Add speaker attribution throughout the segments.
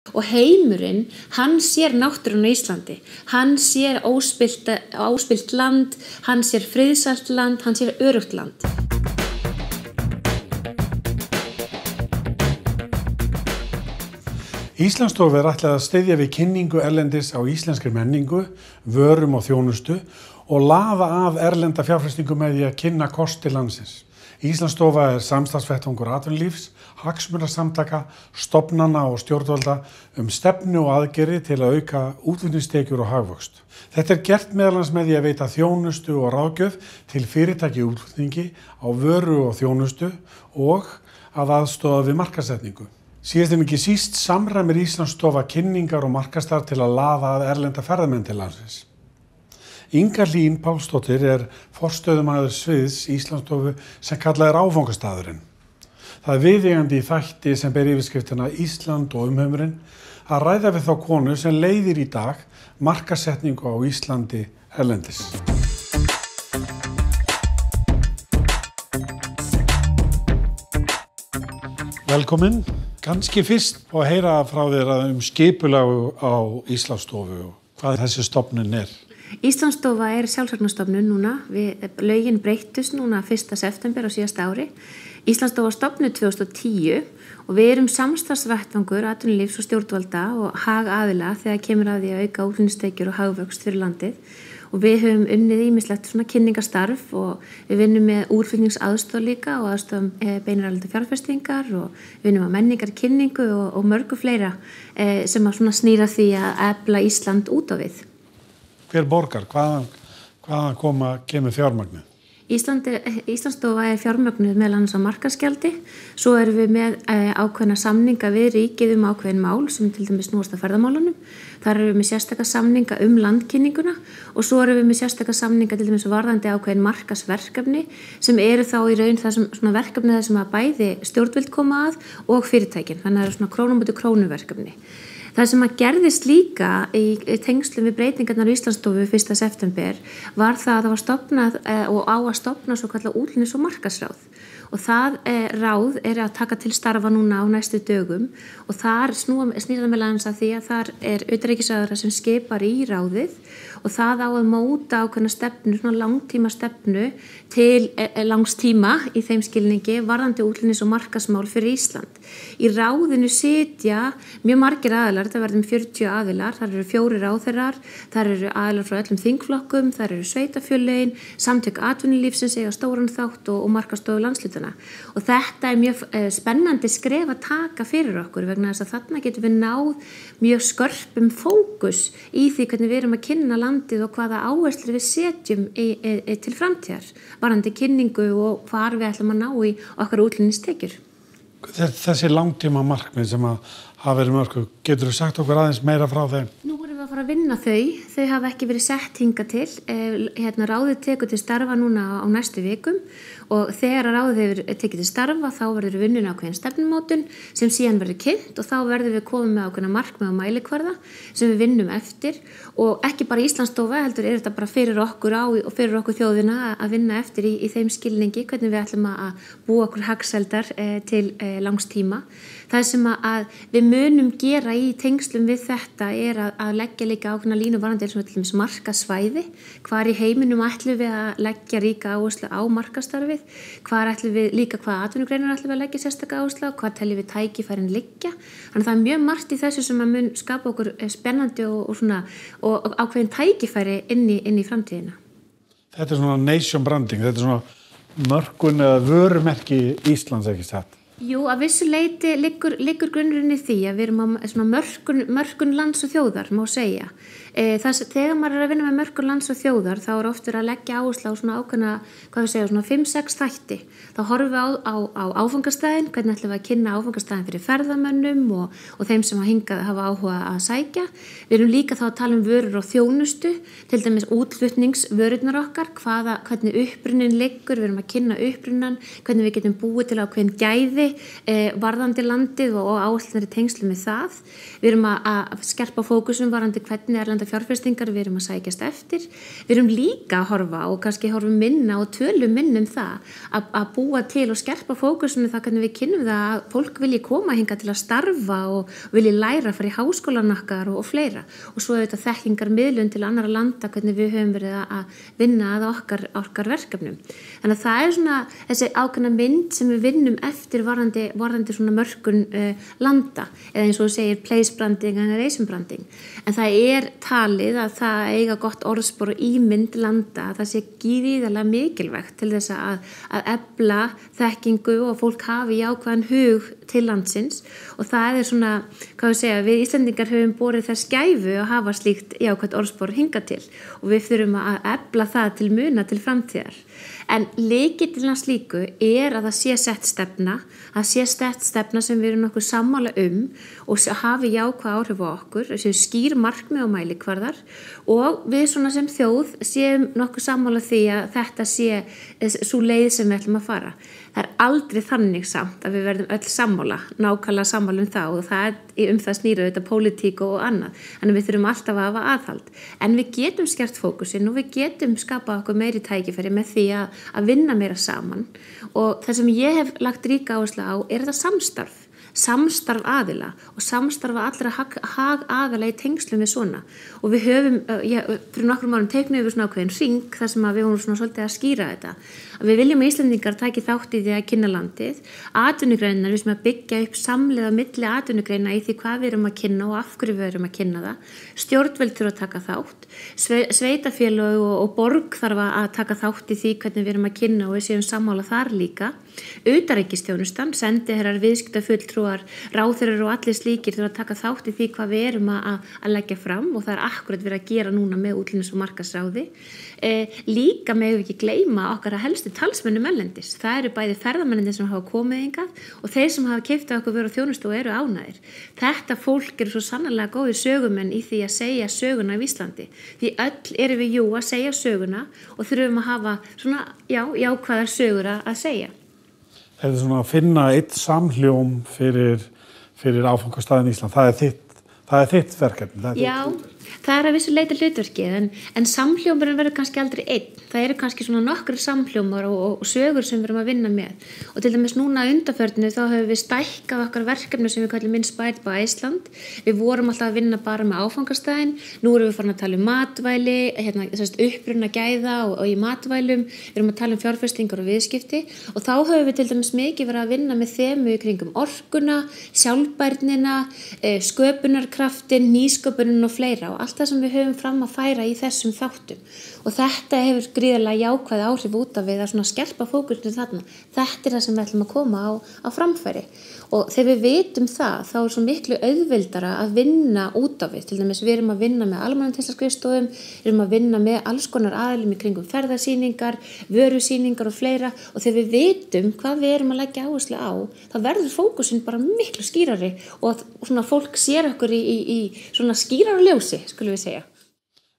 Speaker 1: Og heimurinn, hann sér náttúruna á Íslandi, hann sér óspillt land, hann sér friðsælt land, hann sér öruggt land.
Speaker 2: Íslandsstofu ætlað að styðja við kynningu erlendis á íslenskri menningu, vörum og þjónustu og laða að erlenda fjárfestingu með því að kynna kosti landsins. Íslandsstofa samstarfsvettvangur atvinnulífs, hagsmunasamtaka, stofnana og stjórnvalda stefnu og aðgerðir til að auka útflutningstekjur og hagvöxt. Þetta gert meðal annars með því að veita þjónustu og ráðgjöf til fyrirtæki í útflutningi á vöru og þjónustu og að aðstoða við markaðssetningu. Síðast en ekki síst samræmir Íslandsstofa kynningar og markaðsstarf til að laða að erlenda ferðamenn til landsins. Inga Hlín Pálsdóttir forstöðumaður sviðs Íslandsstofu sem kallað áfangastaðurinn. Það viðeigandi í þætti sem ber yfirskriftina Ísland og umheimurinn að ræða við þá konu sem leiðir í dag markaðssetningu á Íslandi erlendis. Velkomin. Kannski fyrst að heyra frá þér skipulag á Íslandsstofu og hvað þessi stofnun
Speaker 1: Íslandsstofa sjálfseignarstofnun núna, lögin breyttust núna 1. september á síðasta ári. Íslandsstofa stofnuð 2010 og við samstarfsvettvangur atvinnulífs og stjórnvalda og hagaðila þegar kemur að því að auka útflutningstekjur og hagvöxt fyrir landið. Og við höfum unnið ýmislegt kynningastarf og við vinnum með útflutningsaðstoð líka og aðstofum beinar erlendar fjárfestingar og við vinnum að menningarkynningu og mörgu fleira sem að snýra því að efla Ísland út á við.
Speaker 2: Hver borgar? Hvaðan kemur fjármagnið?
Speaker 1: Íslandsstofa fjármögnuð meðal annars á markaðsgjaldi. Svo erum við með ákveðna samninga við ríkið ákveðin mál sem til dæmis snúast að ferðamálunum. Þar erum við með sérstaka samninga landkynninguna og svo erum við með sérstaka samninga til dæmis varðandi ákveðin markaðsverkefni sem eru þá í raun það sem verkefni það sem að bæði stjórnvöld koma að og fyrirtækin. Þannig að það eru krónu móti krónu verkefni. Það sem að gerðist líka í tengslum við breytingarnar á Íslandsstofu 1. september var það að það var stofnað og á að stofna svo kallað útflutnings- og markaðsráð. Og það ráð að taka til starfa núna á næstu dögum og þar snýr það meðal annars að því að þar utanríkisráðherra sem skipar í ráðið og það á að móta ákveðna stefnu, langtíma stefnu til langs tíma í þeim skilningi varðandi útflutnings- og markaðsmál fyrir Ísland. Í ráðinu sitja mjög margir aðilar, þetta verður 40 aðilar, þar eru 4 ráðherrar, þar eru aðilar frá öllum þingflokkum, þar eru sveitarfélögin, samtök atvinnulífsins eiga stóran þátt og markaðsstofu landshlutanna. Og þetta mjög spennandi skref að taka fyrir okkur vegna þess að þarna getum við náð mjög skörpum fókus í því hvernig við að kynna landið og hvaða áherslur við setjum til framtíðar varðandi kynningu og hvar við ætlum að ná í okkar útflutningstekjur.
Speaker 2: Þessi langtíma markmið sem hafa verið mörg, getur þú sagt okkur aðeins meira frá þeim?
Speaker 1: Nú vorum við að fara að vinna þau hafa ekki verið sett hingað til. Ráðið tekur til starfa núna á næstu vikum og þegar ráðið hefur tekið til starfa þá verður vinnun ákveðin stefnumótun sem síðan verður kynnt og þá verður við komið með ákveðna markmið og mælikvarða sem við vinnum eftir og ekki bara Íslandsstofa heldur þetta bara fyrir okkur og fyrir okkur þjóðina að vinna eftir í þeim skilningi hvernig við ætlum að búa okkur hagseldar til langs tíma. Það sem að við munum gera í tengslum við þetta að leggja líka ákveðna línu varðandi eins og til dæmis markaðssvæði, hvar í heiminum ætlum við að leggja ríka áherslu á markaðsstarfið, hvar ætlum við líka hvaða atvinnugreinar ætlum við að leggja sérstaka áherslu á, hvað teljum við tækifærin liggja. Þannig að það mjög margt í þessu sem að mun skapa okkur spennandi og ákveðin tækifæri inn í framtíðina.
Speaker 2: Þetta svona nation branding, þetta svona mörkun eða vörumerki Íslands ekki satt?
Speaker 1: Jú, að vissu leyti liggur grunnurinn í því að við á mörkun lands og þjóðar, má segja. Þegar maður að vinna með mörkun lands og þjóðar þá oft verið að leggja áherslu á ákveðna, 5-6 þætti. Þá horfum við á áfangastæðin, hvernig ætlum við að kynna áfangastæðin fyrir ferðamönnum og þeim sem hingað hafa áhuga að sækja. Við erum líka þá að tala vörur og þjónustu, til dæmis útflutningsvörurnar okkar, hvernig upprunin liggur, við erum að kynna upprunan, hvernig við getum búið til ákveðin gæði varðandi landið og áætlanir í tengslum með það. Við erum að skerpa fókusum varðandi hvernig erlenda fjárfestingar við erum að sækjast eftir. Við erum líka að horfa og kannski horfum minna og tölum minna það að búa til og skerpa fókusum það hvernig við kynnum það að fólk vilji koma hingað til að starfa og vilji læra, fara í háskólan okkar og fleira. Og svo auðvitað þekkingar miðlun til annara landa hvernig við höfum verið að vinna að okkar verkefnum. Þannig að það svona þessi ákveðna mynd sem við vinnum eftir varðandi svona mörkun landa eða eins og þú segir place branding en nation branding. En það talið að það eiga gott orðspor og ímynd landa að það sé gríðarlega mikilvægt til þess að efla þekkingu og fólk hafi jákvæðan hug til landsins og það svona, hvað við segja, við Íslendingar höfum borið þess gæfu að hafa slíkt jákvætt orðspor hingað til og við þurfum að efla það til muna til framtíðar. En lykillinn að slíku að það sé sett stefna sem við erum nokkuð sammála og hafi jákvæð áhrif á okkur, sem skýr markmið og mælikvarðar og við svona sem þjóð séum nokkuð sammála því að þetta sé sú leið sem við ætlum að fara. Það aldrei þannig samt að við verðum öll sammála, nákvæmlega sammála það og það snýra þetta pólitík og annað. Þannig við þurfum alltaf að hafa aðhald. En við getum skert fókusinn og við getum skapað okkur meiri tækifæri með því að vinna meira saman. Og það sem ég hef lagt ríka áherslu á þetta samstarf aðila og samstarfa allra hag aðila í tengslum við svona og við höfum, fyrir nokkrum árum teiknum við svona ákveðin hring þar sem við vorum svona svolítið að skýra þetta að við viljum að Íslendingar taki þátt í því að kynna landið, atvinnugreinar við sem að byggja upp samlega milli atvinnugreina í því hvað við erum að kynna og af hverju við erum að kynna það, stjórnvöld þurfa að taka þátt, sveitafélög og borg þarf að taka þátt í því hvernig við erum að kynna og við séum sammála þar líka, utanríkisþjónustan, sendiherrar, viðskiptafulltrúar, ráðherrar og allir slíkir þurfa að taka þátt í því hvað við erum að leggja fram og það akkurat verið að gera núna með útlendis- og markaðsráði. Líka megum við ekki gleyma okkar að helstu talsmönnum erlendis. Það eru bæði ferðamennir sem hafa komið hingað og þeir sem hafa keypt af okkur vöru og þjónustu og eru ánægðir. Þetta fólk eru svo sannarlega góðir sögumenn í því að segja söguna af Íslandi. Því öll erum við að segja söguna og þurfum að hafa svona jákvæðar sögur að segja.
Speaker 2: Það svona að finna eitt samhljóm fyrir áfangastæðin Ísland. Það er þitt verkefni.
Speaker 1: Það að vissu leita hlutverkið en samhljómurinn verður kannski aldrei einn. Það eru kannski svona nokkru samhljómar og sögur sem við erum að vinna með. Og til dæmis núna undanförnu þá höfum við stækkað okkar verkefni sem við kallum Inspired by Iceland. Við vorum alltaf að vinna bara með áfangastæðin. Nú erum við farin að tala um matvæli, uppruna gæða og í matvælum. Við erum að tala um fjárfestingar og viðskipti og þá höfum við til dæmis mikið verið að vinna með þemu í kringum orkuna, sjálfbærnina, sköpunarkraftin, nýsköpunin og fleira og allt það sem við höfum fram að færa í þessum þáttum og þetta hefur gríðarlega jákvæð áhrif út af við að svona skerpa fókusinu þarna. Þetta það sem við ætlum að koma á framfæri og þegar við vitum það þá svo miklu auðveldara að vinna út af við. Til dæmis við erum að vinna með almannatextaskrifstofum, við erum að vinna með alls konar aðilum í kringum ferðasýningar, vörusýningar og fleira og þegar við vitum hvað við erum að leggja áherslu á þá verður fókusin bara miklu skýrari og svona fólk sér okkur í svona skýrara ljósi, skulum við segja.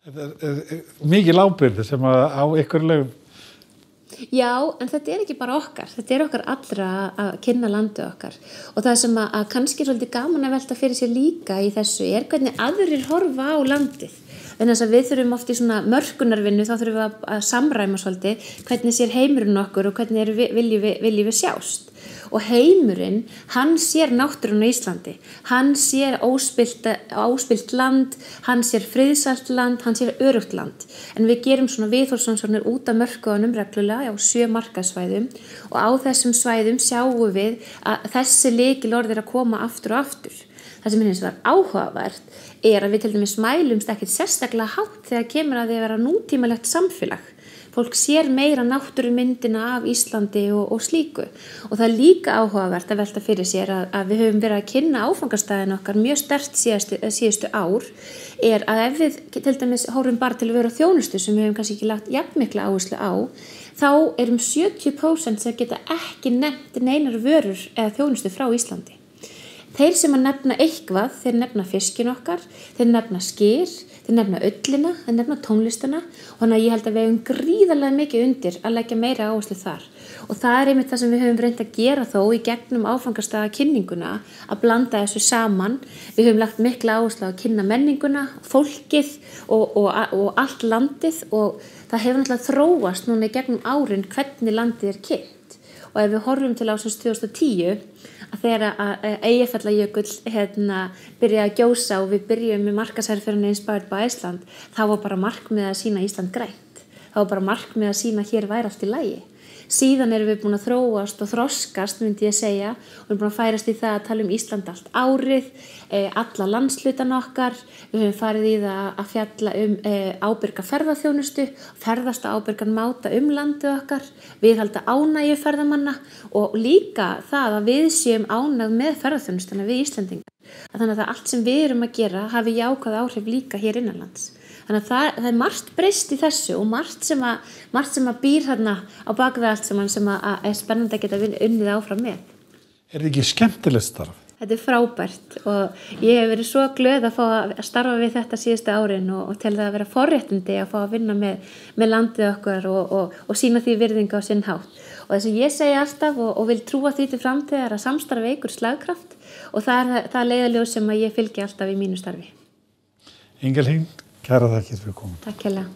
Speaker 2: Þetta mikil ábyrgð sem á ykkur lögum.
Speaker 1: Já, en þetta ekki bara okkar. Þetta okkar allra að kynna landið okkar. Og það sem að kannski svolítið gaman að velta fyrir sér líka í þessu hvernig aðrir horfa á landið. En þess að við þurfum oft í svona mörkunarvinnu, þá þurfum við að samræma svolítið hvernig sér heimurinn okkur og hvernig viljum við sjást. Og heimurinn, hann sér náttúruna í Íslandi. Hann sér óspillt land, hann sér friðsælt land, hann sér öruggt land. En við gerum svona viðhorfsrannsóknir út af mörkuðunum reglulega á 7 markaðssvæðum og á þessum svæðum sjáum við að þessi lykilorð að koma aftur og aftur. Það sem hins vegar áhugavert að við til dæmis mælumst ekkert sérstaklega hátt þegar kemur að því að vera nútímalegt samfélag. Fólk sér meira náttúrumyndina af Íslandi og slíku og það líka áhugavert að velta fyrir sér að við höfum verið að kynna áfangastæðin okkar mjög sterkt síðustu ár að ef við til dæmis horfum bara til að vera þjónustu sem við höfum kannski ekki lagt jafnmikla áherslu á þá 70% sem geta ekki nefnt neinar vörur eða þjónustu frá Íslandi. þeir sem að nefna eitthvað, þeir nefna fiskin okkar, þeir nefna skyr, þeir nefna ullina, þeir nefna tónlistina og þannig að ég held að við hefum gríðarlega mikið undir að leggja meira áherslu þar og það einmitt það sem við höfum reynt að gera þó í gegnum áfangastaða kynninguna að blanda þessu saman. Við höfum lagt mikla áherslu að kynna menninguna, fólkið og allt landið og það hefur náttúrulega þróast núna í gegnum árin hvernig landið kynnt og ef við horfum til ásins 2010 að þegar að Eyjafjallajökull byrjaði að gjósa og við byrjum með markaðsherferðinni Inspired by Iceland, þá var bara markmið að sýna Ísland grænt. Það var bara markmið að sýna hér væri allt í lagi. Síðan erum við búin að þróast og þroskast, myndi ég segja, og við erum búin að færast í það að tala Ísland allt árið, alla landslutan okkar, við höfum farið í það að fjalla ábyrga ferðaþjónustu, ferðast á ábyrgan máta landið okkar, viðhalda ánægju ferðamanna og líka það að við séum ánægð með ferðaþjónustuna við Íslendingar. Þannig að allt sem við erum að gera hafi jákvæð áhrif líka hér innanlands. Þannig að það er margt breyst í þessu og margt sem að býr hérna á bakvið allt sem að er spennandi að geta unnið áfram með.
Speaker 2: Er þetta ekki skemmtilegt starf?
Speaker 1: Þetta er frábært og ég hef verið svo glöð að fá að starfa við þetta síðustu árin og til það að vera forréttindi að fá að vinna með landið okkar og sýna því virðingu á sinn hátt. Og þess að ég segi alltaf og vil trúa því til framtíðar að samstarfi eykur slagkraft og það er leiðarljós sem að ég fylgi alltaf í mínu starfi.
Speaker 2: Inga Hlín, kæra þakkir fyrir komin.
Speaker 1: Takk hérlega.